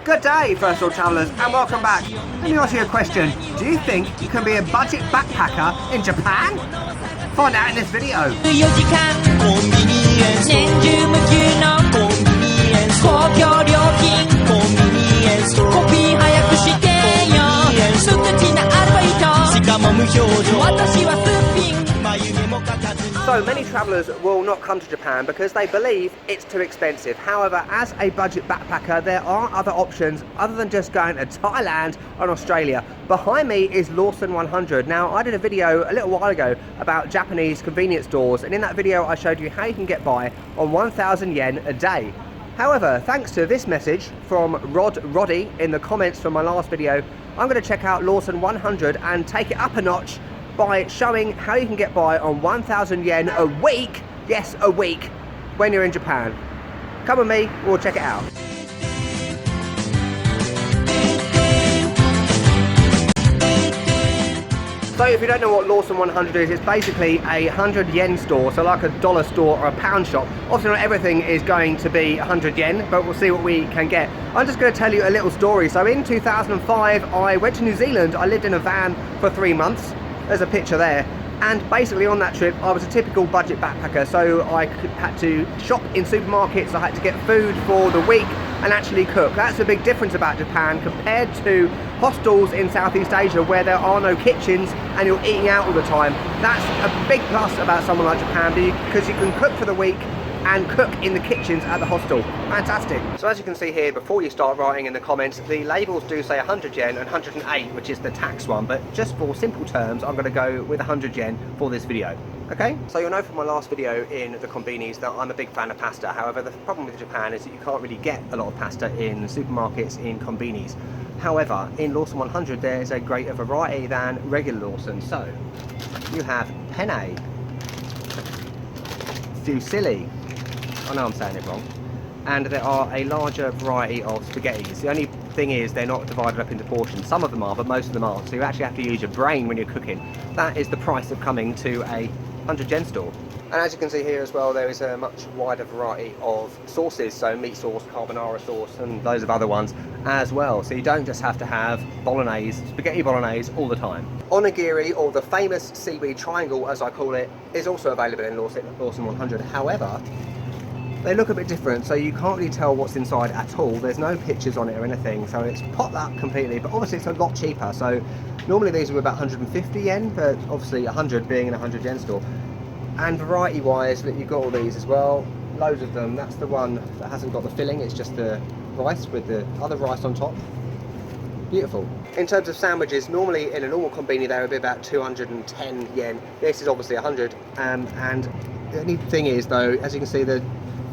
Good day, first world travellers, and welcome back. Let me ask you a question. Do you think you can be a budget backpacker in Japan? Find out in this video. So many travellers will not come to Japan because they believe it's too expensive. However, as a budget backpacker, there are other options other than just going to Thailand and Australia. Behind me is Lawson 100. Now, I did a video a little while ago about Japanese convenience stores, and in that video I showed you how you can get by on 1,000 yen a day. However, thanks to this message from Roddy in the comments from my last video, I'm going to check out Lawson 100 and take it up a notch by showing how you can get by on 1,000 yen a week, yes, a week, when you're in Japan. Come with me, we'll check it out. So if you don't know what Lawson 100 is, it's basically a 100 yen store, so like a dollar store or a pound shop. Obviously not everything is going to be 100 yen, but we'll see what we can get. I'm just going to tell you a little story. So in 2005, I went to New Zealand. I lived in a van for 3 months. There's a picture there. And basically on that trip, I was a typical budget backpacker. So I had to shop in supermarkets, I had to get food for the week and actually cook. That's a big difference about Japan compared to hostels in Southeast Asia where there are no kitchens and you're eating out all the time. That's a big plus about someone like Japan because you can cook for the week and cook in the kitchens at the hostel. Fantastic. So as you can see here, before you start writing in the comments, the labels do say 100 yen and 108, which is the tax one, but just for simple terms, I'm going to go with 100 yen for this video. Okay, so you'll know from my last video in the Konbinis that I'm a big fan of pasta. However, the problem with Japan is that you can't really get a lot of pasta in supermarkets in Conbinis. However, in Lawson 100 there is a greater variety than regular Lawson. So you have penne, fusilli, I know I'm saying it wrong, and there are a larger variety of spaghettis. The only thing is they're not divided up into portions. Some of them are, but most of them aren't. So you actually have to use your brain when you're cooking. That is the price of coming to a 100 yen store. And as you can see here as well, there is a much wider variety of sauces, so meat sauce, carbonara sauce, and loads of other ones as well. So you don't just have to have bolognese, spaghetti bolognese all the time. Onigiri, or the famous seaweed triangle as I call it, is also available in Lawson 100. However, they look a bit different, so you can't really tell what's inside at all. There's no pictures on it or anything, so it's potluck completely, but obviously it's a lot cheaper. So normally these are about 150 yen, but obviously 100 being in a 100 yen store. And variety wise, you've got all these as well, loads of them. That's the one that hasn't got the filling, it's just the rice with the other rice on top. Beautiful. In terms of sandwiches, normally in a normal Conbini they would be about 210 yen. This is obviously 100, and the only thing is though, as you can see, the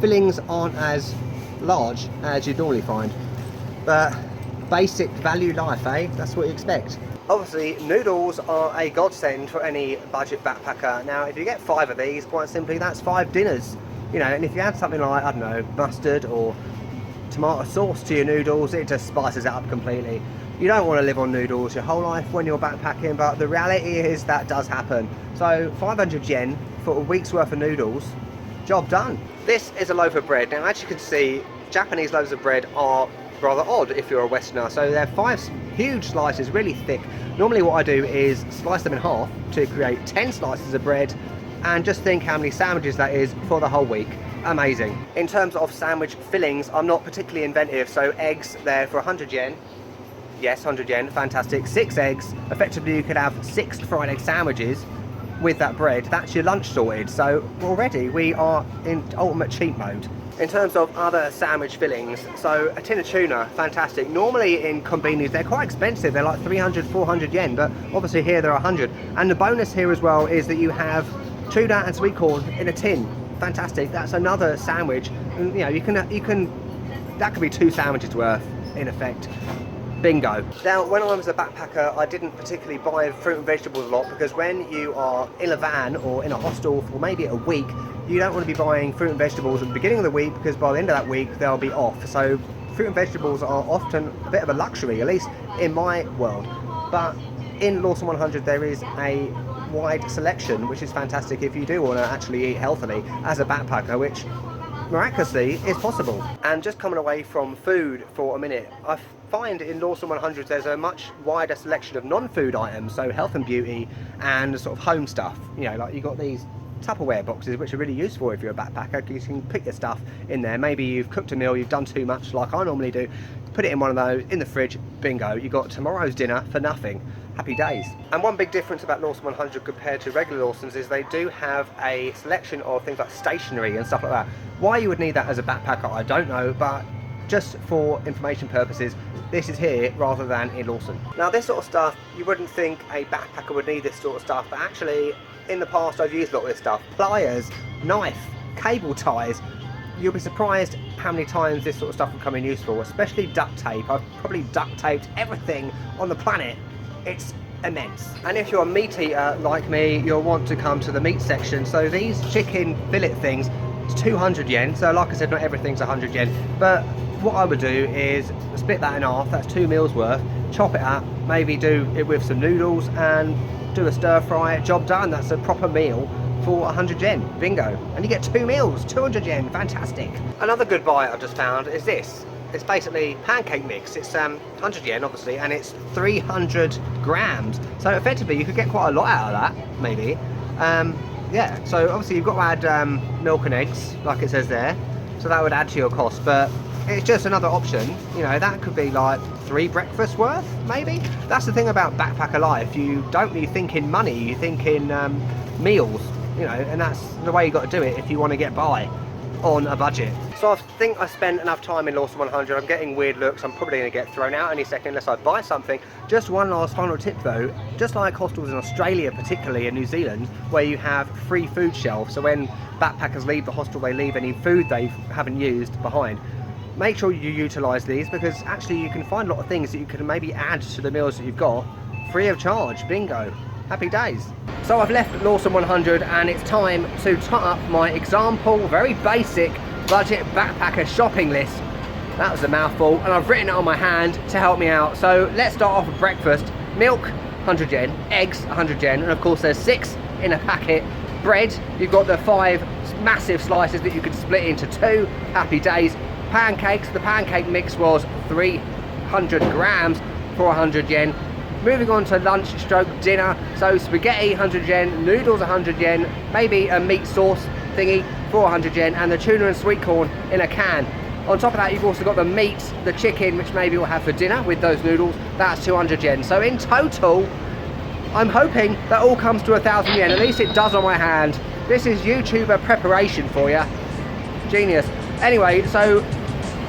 fillings aren't as large as you'd normally find, but basic value life, eh? That's what you expect. Obviously, noodles are a godsend for any budget backpacker. Now, if you get 5 of these, quite simply, that's 5 dinners. You know, and if you add something like, I don't know, mustard or tomato sauce to your noodles, it just spices it up completely. You don't want to live on noodles your whole life when you're backpacking, but the reality is that does happen. So 500 yen for a week's worth of noodles, job done. This is a loaf of bread. Now, as you can see, Japanese loaves of bread are rather odd if you're a Westerner. So they're 5 huge slices, really thick. Normally what I do is slice them in half to create 10 slices of bread, and just think how many sandwiches that is for the whole week. Amazing. In terms of sandwich fillings, I'm not particularly inventive. So eggs there for 100 yen. Yes, 100 yen, fantastic. 6 eggs. Effectively you could have 6 fried egg sandwiches with that bread. That's your lunch sorted. So already we are in ultimate cheat mode. In terms of other sandwich fillings, so a tin of tuna, fantastic. Normally in Conbinis they're quite expensive, they're like 300, 400 yen, but obviously here they're 100. And the bonus here as well is that you have tuna and sweet corn in a tin. Fantastic, that's another sandwich. And, you know, you can that could be 2 sandwiches worth in effect. Bingo. Now, when I was a backpacker, I didn't particularly buy fruit and vegetables a lot, because when you are in a van or in a hostel for maybe a week, you don't want to be buying fruit and vegetables at the beginning of the week, because by the end of that week they'll be off. So fruit and vegetables are often a bit of a luxury, at least in my world. But in Lawson 100 there is a wide selection, which is fantastic if you do want to actually eat healthily as a backpacker, which miraculously is possible. And just coming away from food for a minute, I find in Lawson 100 there's a much wider selection of non-food items, so health and beauty and sort of home stuff. You know, like you've got these Tupperware boxes which are really useful if you're a backpacker, because you can put your stuff in there. Maybe you've cooked a meal, you've done too much like I normally do, put it in one of those, in the fridge, bingo, you got tomorrow's dinner for nothing. Happy days. And one big difference about Lawson 100 compared to regular Lawsons is they do have a selection of things like stationery and stuff like that. Why you would need that as a backpacker, I don't know, but just for information purposes, this is here rather than in Lawson. Now this sort of stuff, you wouldn't think a backpacker would need this sort of stuff, but actually in the past I've used a lot of this stuff. Pliers, knife, cable ties. You'll be surprised how many times this sort of stuff will come in useful, especially duct tape. I've probably duct taped everything on the planet. It's immense. And if you're a meat eater like me, you'll want to come to the meat section. So these chicken fillet things, it's 200 yen. So like I said, not everything's 100 yen. But what I would do is split that in half. That's 2 meals worth. Chop it up, maybe do it with some noodles and do a stir fry. Job done. That's a proper meal for 100 yen. Bingo. And you get 2 meals, 200 yen. Fantastic. Another good buy I've just found is this. It's basically pancake mix. It's 100 yen obviously, and it's 300 grams. So effectively you could get quite a lot out of that, maybe. Yeah, so obviously you've got to add milk and eggs, like it says there. So that would add to your cost, but it's just another option. You know, that could be like 3 breakfasts worth, maybe. That's the thing about backpacker life. You don't really think in money, you think in meals, you know, and that's the way you got to do it if you want to get by on a budget. So I think I spent enough time in Lawson 100. I'm getting weird looks. I'm probably going to get thrown out any second unless I buy something. Just one last final tip though, just like hostels in Australia, particularly in New Zealand, where you have free food shelves. So when backpackers leave the hostel, they leave any food they haven't used behind. Make sure you utilise these, because actually you can find a lot of things that you can maybe add to the meals that you've got free of charge. Bingo. Happy days. So I've left Lawson 100 and it's time to tot up my example, very basic budget backpacker shopping list. That was a mouthful, and I've written it on my hand to help me out. So let's start off with breakfast. Milk, 100 yen. Eggs, 100 yen. And of course there's 6 in a packet. Bread, you've got the 5 massive slices that you could split into 2. Happy days. Pancakes, the pancake mix was 300 grams for 100 yen. Moving on to lunch stroke dinner, so spaghetti 100 yen, noodles 100 yen, maybe a meat sauce thingy for 100 yen, and the tuna and sweet corn in a can. On top of that you've also got the meat, the chicken, which maybe we'll have for dinner with those noodles. That's 200 yen. So in total, I'm hoping that all comes to 1,000 yen, at least it does on my hand. This is YouTuber preparation for you. Genius. Anyway, so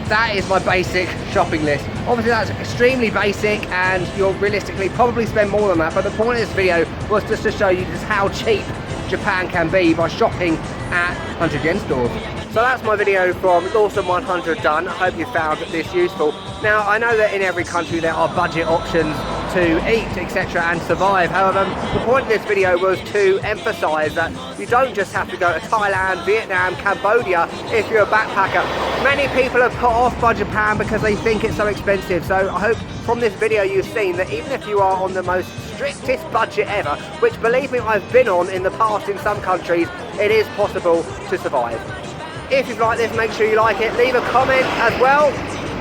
that is my basic shopping list. Obviously that's extremely basic and you'll realistically probably spend more than that, but the point of this video was just to show you just how cheap Japan can be by shopping at 100 yen stores. So that's my video from Lawson 100 done. I hope you found this useful. Now I know that in every country there are budget options to eat, etc. and survive. However, the point of this video was to emphasise that you don't just have to go to Thailand, Vietnam, Cambodia if you're a backpacker. Many people have put off by Japan because they think it's so expensive. So I hope from this video you've seen that even if you are on the most strictest budget ever, which believe me I've been on in the past in some countries, it is possible to survive. If you've liked this, make sure you like it, leave a comment as well.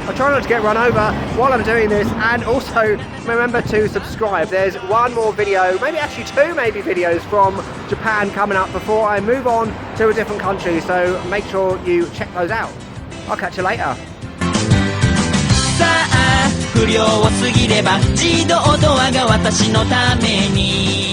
I try not to get run over while I'm doing this, and also remember to subscribe. There's one more video, maybe actually 2 videos from Japan coming up before I move on to a different country, so make sure you check those out. I'll catch you later. さあ不良を過ぎれば自動ドアが私のために